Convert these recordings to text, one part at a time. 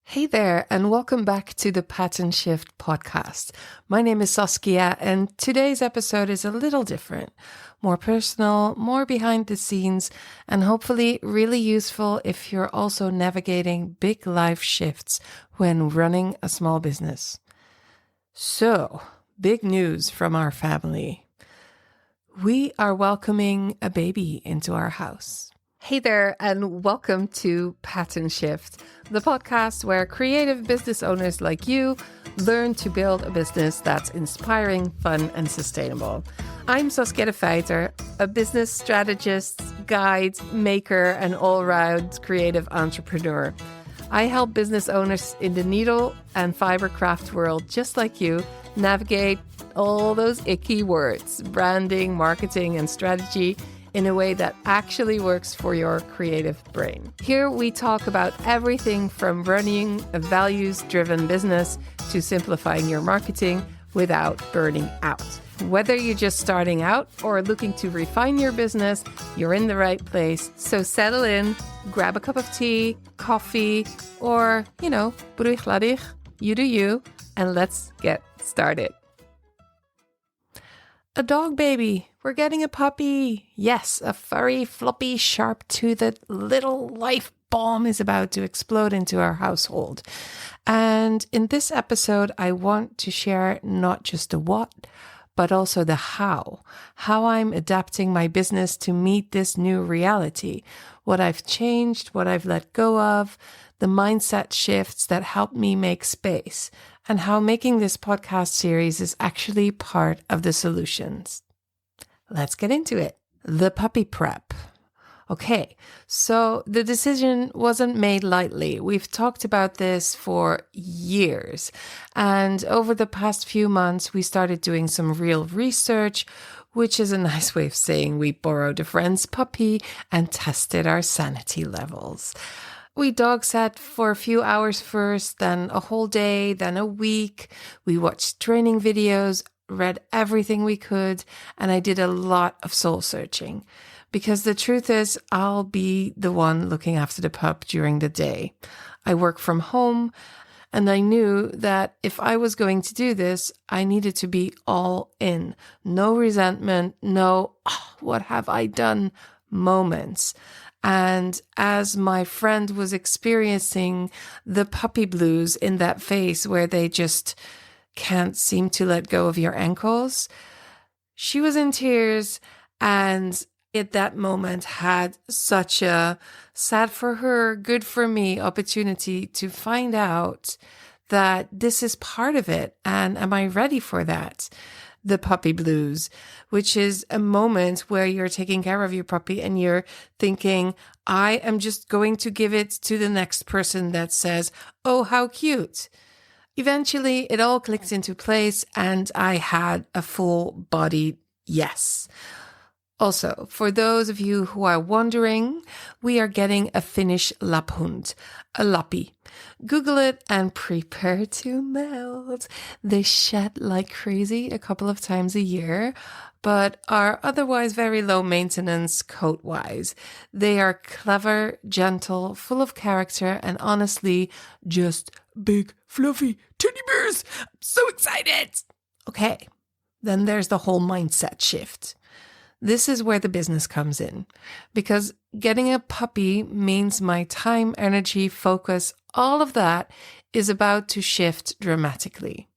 Hey there, and welcome back to the Pattern Shift podcast. My name is Saskia, and today's episode is a little different, more personal, more behind the scenes, and hopefully really useful if you're also navigating big life shifts when running a small business. So, big news from our family. We are welcoming a baby into our house. Hey there, and welcome to Pattern Shift, the podcast where creative business owners like you learn to build a business that's inspiring, fun, and sustainable. I'm Saskia de Feiter, a business strategist, guide, maker, and all-round creative entrepreneur. I help business owners in the needle and fiber craft world, just like you, navigate all those icky words, branding, marketing, and strategy in a way that actually works for your creative brain. Here we talk about everything from running a values-driven business to simplifying your marketing without burning out. Whether you're just starting out or looking to refine your business, you're in the right place. So settle in, grab a cup of tea, coffee, or, broeich ladig, you do you, and let's get started. A dog baby. We're getting a puppy. Yes, a furry, floppy, sharp-toothed little life bomb is about to explode into our household. And in this episode, I want to share not just the what, but also the how I'm adapting my business to meet this new reality, what I've changed, what I've let go of, the mindset shifts that help me make space, and how making this podcast series is actually part of the solutions. Let's get into it. The puppy prep. Okay, so the decision wasn't made lightly. We've talked about this for years. And over the past few months, we started doing some real research, which is a nice way of saying we borrowed a friend's puppy and tested our sanity levels. We dog sat for a few hours first, then a whole day, then a week. We watched training videos, read everything we could, and I did a lot of soul searching. Because the truth is, I'll be the one looking after the pup during the day. I work from home, and I knew that if I was going to do this, I needed to be all in. No resentment, no, what have I done moments. And as my friend was experiencing the puppy blues in that phase where they just can't seem to let go of your ankles, she was in tears and at that moment had such a sad for her, good for me opportunity to find out that this is part of it. And am I ready for that? The puppy blues, which is a moment where you're taking care of your puppy and you're thinking, I am just going to give it to the next person that says, oh, how cute. Eventually, it all clicked into place and I had a full body yes. Also, for those of you who are wondering, we are getting a Finnish laphund, a lappy. Google it and prepare to melt. They shed like crazy a couple of times a year, but are otherwise very low maintenance coat-wise. They are clever, gentle, full of character, and honestly, just big, fluffy teddy bears. I'm so excited. Okay, then there's the whole mindset shift. This is where the business comes in, because getting a puppy means my time, energy, focus, all of that is about to shift dramatically.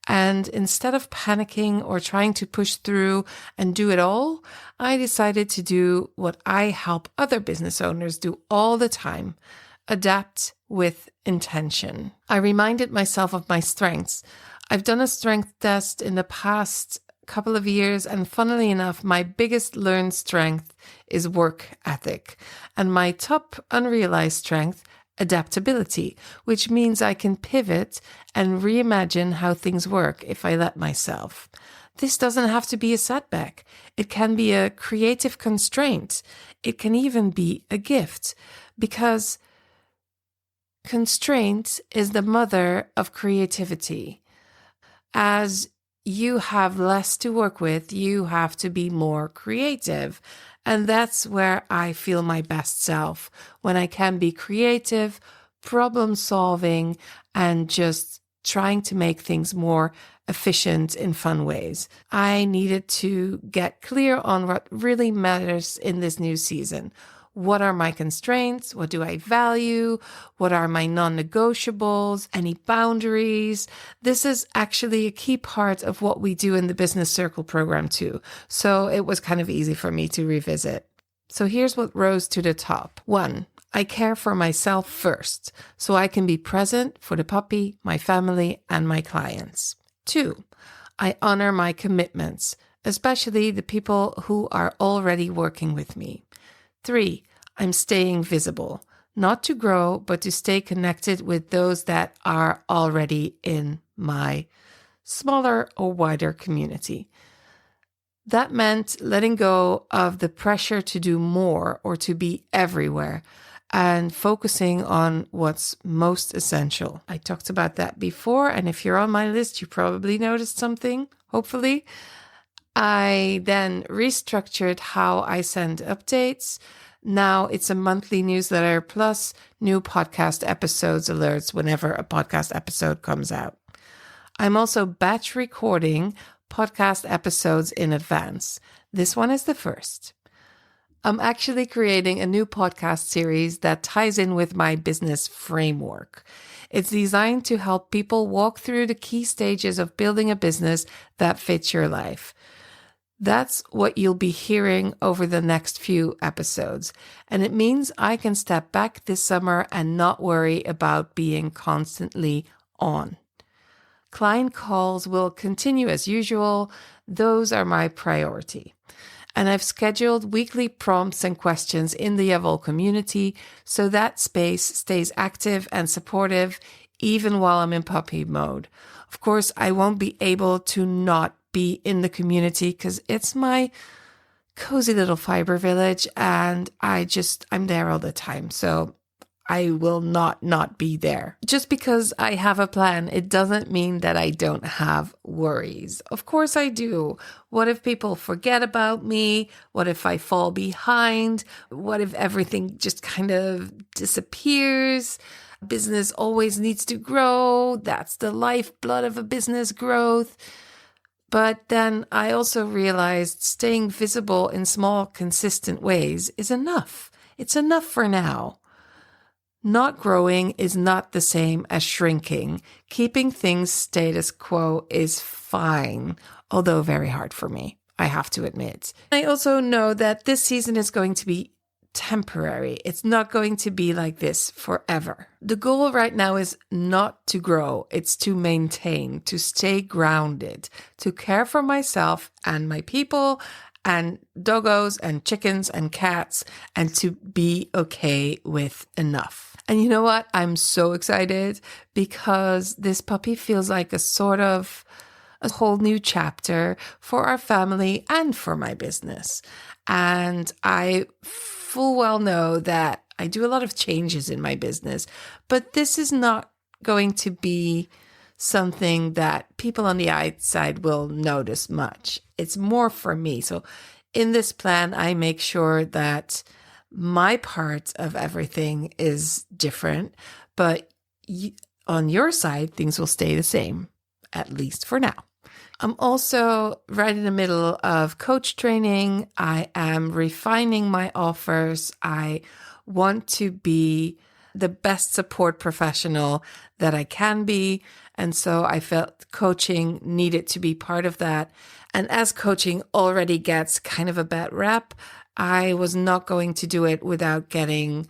And instead of panicking or trying to push through and do it all, I decided to do what I help other business owners do all the time: adapt with intention. I reminded myself of my strengths. I've done a strength test in the past couple of years, and funnily enough, my biggest learned strength is work ethic, and my top unrealized strength, adaptability, which means I can pivot and reimagine how things work if I let myself. This doesn't have to be a setback. It can be a creative constraint. It can even be a gift, because constraint is the mother of creativity. As you have less to work with, you have to be more creative. And that's where I feel my best self, when I can be creative, problem solving and just trying to make things more efficient in fun ways. I needed to get clear on what really matters in this new season. What are my constraints? What do I value? What are my non-negotiables? Any boundaries? This is actually a key part of what we do in the Business Circle program too. So it was kind of easy for me to revisit. So here's what rose to the top. 1, I care for myself first, so I can be present for the puppy, my family, and my clients. 2, I honor my commitments, especially the people who are already working with me. 3, I'm staying visible, not to grow, but to stay connected with those that are already in my smaller or wider community. That meant letting go of the pressure to do more or to be everywhere and focusing on what's most essential. I talked about that before, and if you're on my list, you probably noticed something, hopefully. I then restructured how I send updates. Now it's a monthly newsletter plus new podcast episodes alerts whenever a podcast episode comes out. I'm also batch recording podcast episodes in advance. This one is the first. I'm actually creating a new podcast series that ties in with my business framework. It's designed to help people walk through the key stages of building a business that fits your life. That's what you'll be hearing over the next few episodes. And it means I can step back this summer and not worry about being constantly on. Client calls will continue as usual. Those are my priority. And I've scheduled weekly prompts and questions in the Evol community so that space stays active and supportive even while I'm in puppy mode. Of course, I won't be able to not be in the community because it's my cozy little fiber village and I'm there all the time. So I will not be there. Just because I have a plan, it doesn't mean that I don't have worries. Of course I do. What if people forget about me? What if I fall behind? What if everything just kind of disappears? Business always needs to grow. That's the lifeblood of a business growth. But then I also realized staying visible in small, consistent ways is enough. It's enough for now. Not growing is not the same as shrinking. Keeping things status quo is fine, although very hard for me, I have to admit. I also know that this season is going to be temporary. It's not going to be like this forever. The goal right now is not to grow. It's to maintain, to stay grounded, to care for myself and my people and doggos and chickens and cats, and to be okay with enough. And you know what? I'm so excited because this puppy feels like a sort of a whole new chapter for our family and for my business. And I full well know that I do a lot of changes in my business, but this is not going to be something that people on the outside will notice much. It's more for me. So in this plan, I make sure that my part of everything is different, but on your side, things will stay the same, at least for now. I'm also right in the middle of coach training. I am refining my offers. I want to be the best support professional that I can be. And so I felt coaching needed to be part of that. And as coaching already gets kind of a bad rap, I was not going to do it without getting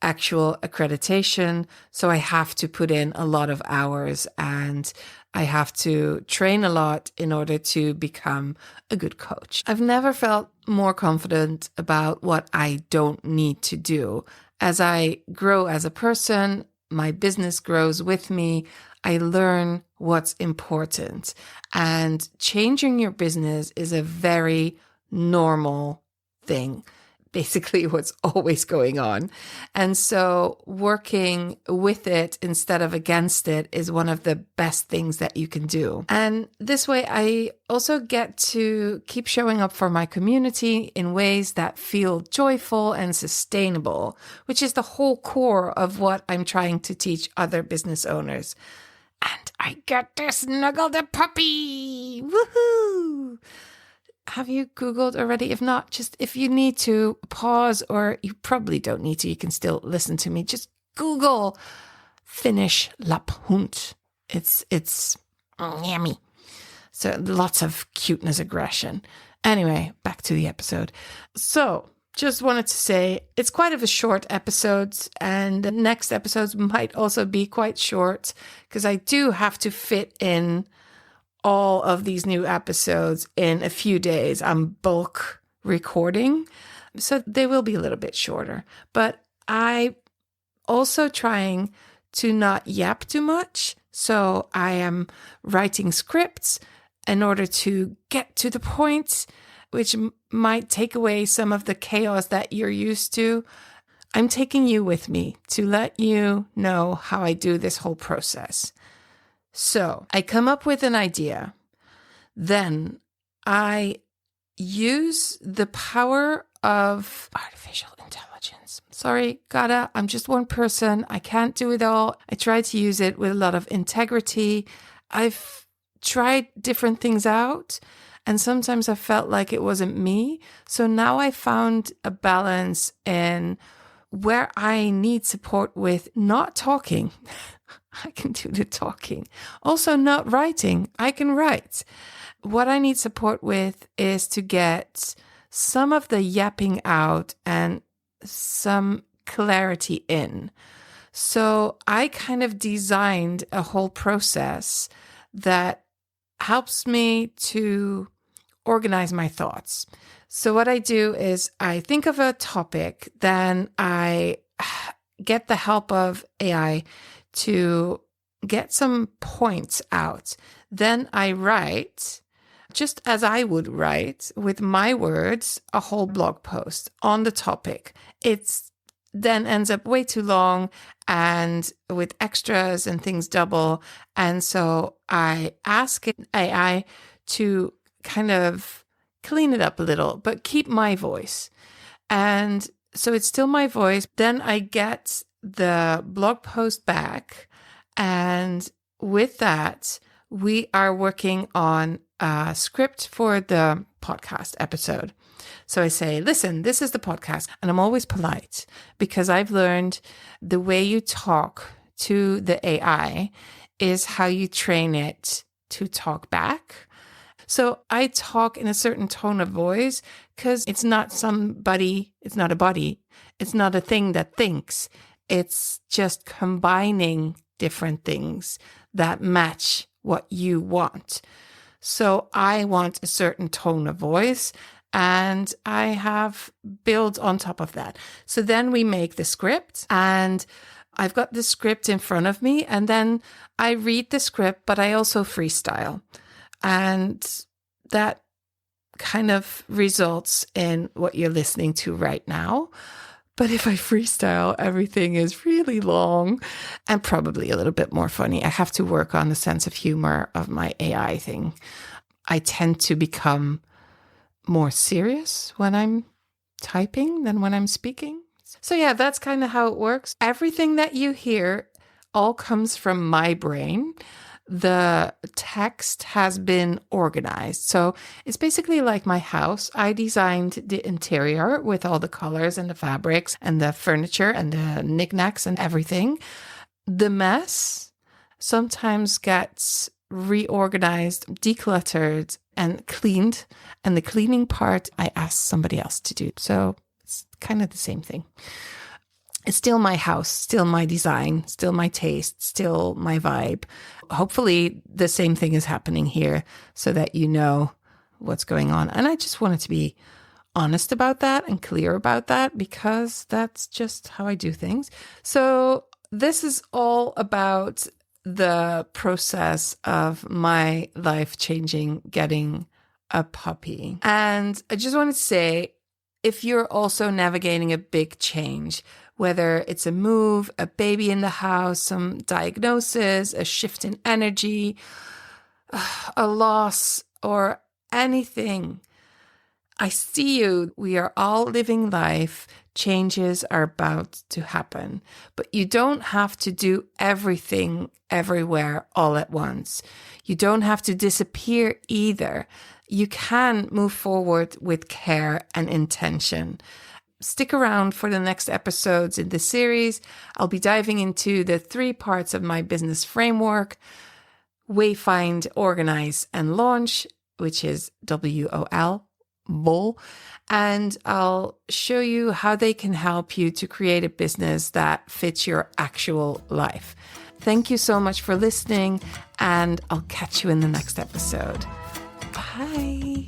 actual accreditation. So I have to put in a lot of hours and I have to train a lot in order to become a good coach. I've never felt more confident about what I don't need to do. As I grow as a person, my business grows with me. I learn what's important. And changing your business is a very normal thing. basically what's always going on. And so working with it instead of against it is one of the best things that you can do. And this way, I also get to keep showing up for my community in ways that feel joyful and sustainable, which is the whole core of what I'm trying to teach other business owners. And I get to snuggle the puppy. Woohoo! Have you Googled already? If not, just if you need to pause, or you probably don't need to, you can still listen to me. Just Google Finnish Laphund. It's yummy. So lots of cuteness, aggression. Anyway, back to the episode. So just wanted to say it's quite of a short episode, and the next episodes might also be quite short because I do have to fit in all of these new episodes in a few days. I'm bulk recording, so they will be a little bit shorter. But I also trying to not yap too much. So I am writing scripts in order to get to the point, which might take away some of the chaos that you're used to. I'm taking you with me to let you know how I do this whole process. So I come up with an idea. Then I use the power of artificial intelligence. Sorry, I'm just one person. I can't do it all. I try to use it with a lot of integrity. I've tried different things out, and sometimes I felt like it wasn't me. So now I found a balance in where I need support with not talking. I can do the talking. Also not writing. I can write. What I need support with is to get some of the yapping out and some clarity in. So I kind of designed a whole process that helps me to organize my thoughts. So what I do is I think of a topic, then I get the help of AI to get some points out. Then I write, just as I would write with my words, a whole blog post on the topic. It's then ends up way too long and with extras and things double. And so I ask AI to kind of clean it up a little, but keep my voice. And so it's still my voice. Then I get the blog post back. And with that, we are working on a script for the podcast episode. So I say, listen, this is the podcast. And I'm always polite because I've learned the way you talk to the AI is how you train it to talk back. So I talk in a certain tone of voice because it's not somebody, it's not a body, it's not a thing that thinks. It's just combining different things that match what you want. So I want a certain tone of voice, and I have built on top of that. So then we make the script, and I've got the script in front of me, and then I read the script, but I also freestyle. And that kind of results in what you're listening to right now. But if I freestyle, everything is really long and probably a little bit more funny. I have to work on the sense of humor of my AI thing. I tend to become more serious when I'm typing than when I'm speaking. So yeah, that's kind of how it works. Everything that you hear all comes from my brain. The text has been organized. So it's basically like my house. I designed the interior with all the colors and the fabrics and the furniture and the knickknacks and everything. The mess sometimes gets reorganized, decluttered, and cleaned. And the cleaning part, I ask somebody else to do. So it's kind of the same thing. It's still my house, still my design, still my taste, still my vibe. Hopefully the same thing is happening here so that you know what's going on. And I just wanted to be honest about that and clear about that because that's just how I do things. So this is all about the process of my life changing, getting a puppy. And I just wanted to say, If you're also navigating a big change, whether it's a move, a baby in the house, some diagnosis, a shift in energy, a loss, or anything, I see you. We are all living life. Changes are about to happen, but you don't have to do everything everywhere all at once. You don't have to disappear either. You can move forward with care and intention. Stick around for the next episodes in this series. I'll be diving into the 3 parts of my business framework: Wayfind, Organize, and Launch, which is WOL. And I'll show you how they can help you to create a business that fits your actual life. Thank you so much for listening, and I'll catch you in the next episode. Bye.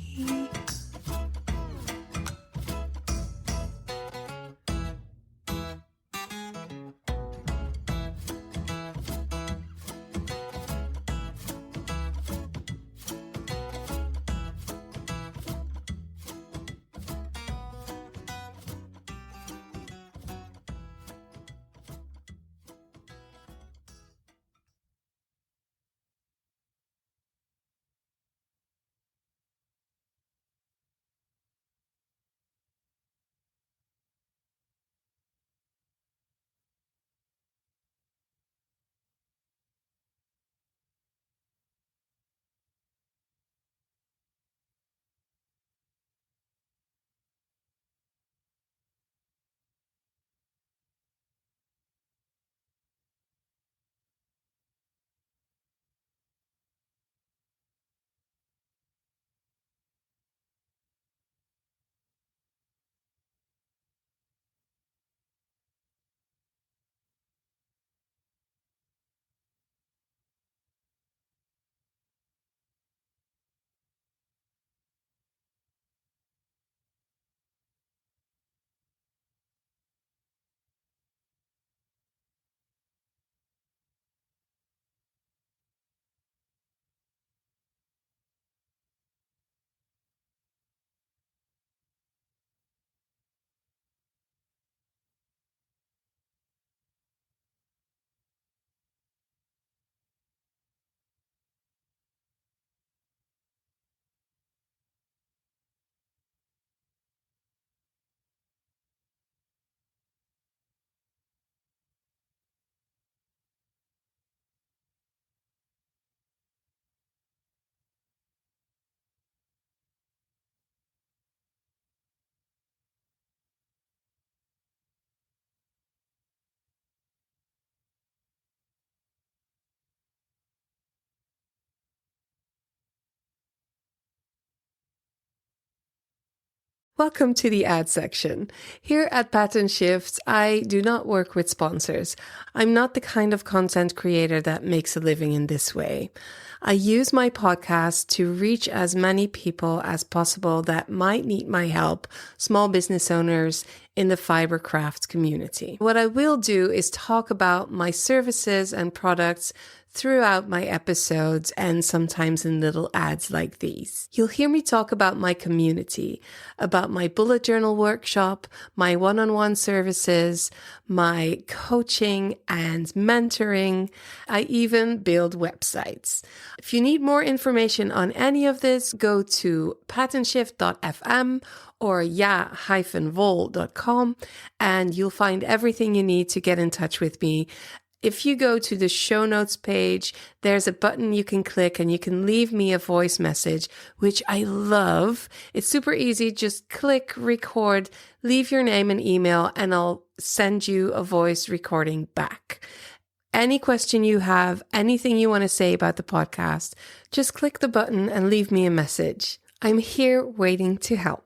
Welcome to the ad section. Here at Pattern Shift, I do not work with sponsors. I'm not the kind of content creator that makes a living in this way. I use my podcast to reach as many people as possible that might need my help, small business owners in the fibercraft community. What I will do is talk about my services and products throughout my episodes and sometimes in little ads like these. You'll hear me talk about my community, about my bullet journal workshop, my one-on-one services, my coaching and mentoring. I even build websites. If you need more information on any of this, go to patternshift.fm or ja-vol.com and you'll find everything you need to get in touch with me. If you go to the show notes page, there's a button you can click and you can leave me a voice message, which I love. It's super easy. Just click record, leave your name and email, and I'll send you a voice recording back. Any question you have, anything you want to say about the podcast, just click the button and leave me a message. I'm here waiting to help.